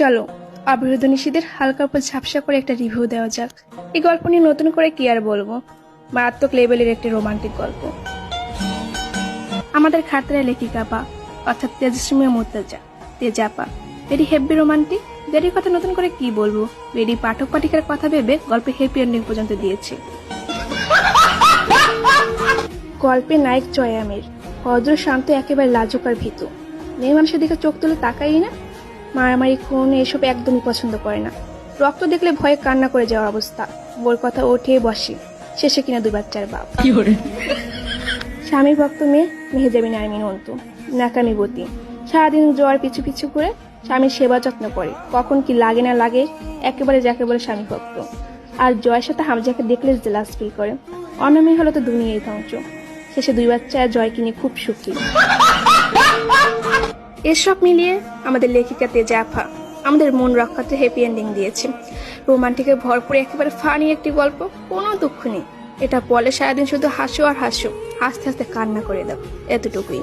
চলো অবরোধ নিষেধের হালকা উপর ঝাপসা করে একটা রিভিউ দেওয়া যাক। এই গল্প নিয়ে নতুন করে কি আর বলবো, মারাত্মক লেভেলের একটি রোমান্টিক গল্প। আমাদের খাতরা লেখিকা বা অর্থাৎ তেজস্মী মুর্তজা তেজাপা ভেরি হেভি রোমান্টিক। ভেরির কথা নতুন করে কি বলবো, ভেরি পাঠক পাঠিকার কথা ভেবে গল্পে হ্যাপি এন্ডিং পর্যন্ত দিয়েছে। গল্পের নায়ক জয় আমির ভদ্র শান্ত একেবারে লাজুক আর ভীতু। মেয়ে মানুষের দিকে চোখ তুলে তাকাই না, মারামারি খুন এসব একদমই পছন্দ করে না। রক্ত দেখলে ভয়ে কান্না করে যাওয়ার অবস্থা। ওর কথা ওঠে বসে, শেষে কিনা 2 বাচ্চার বাপ। স্বামী ভক্ত মেয়ে মেহেজাবিন আর্মিন অন্তু নাকামিবতী, সারাদিন জ্বর পিছু পিছু করে স্বামীর সেবা যত্ন করে, কখন কি লাগে না লাগে একেবারে যাকে বলে স্বামী ভক্ত। আর জয়ের সাথে হামজাকে দেখলে জেলাস ফিল করে। অন্য মেয়ে হলো তো দুনিয়ায় ধ্বংস। শেষে 2 বাচ্চা জয়কে নিয়ে খুব সুখী। এসব মিলিয়ে আমাদের লেখিকা তেজাপা আমাদের মন রক্ষাতে হ্যাপি এন্ডিং দিয়েছে। রোমান্টিকে ভরপুর একেবারে ফানি একটি গল্প, কোনো দুঃখ নেই। এটা বলে সারাদিন শুধু হাসো আর হাসো, হাসতে হাসতে কান্না করে দাও, এতটুকুই।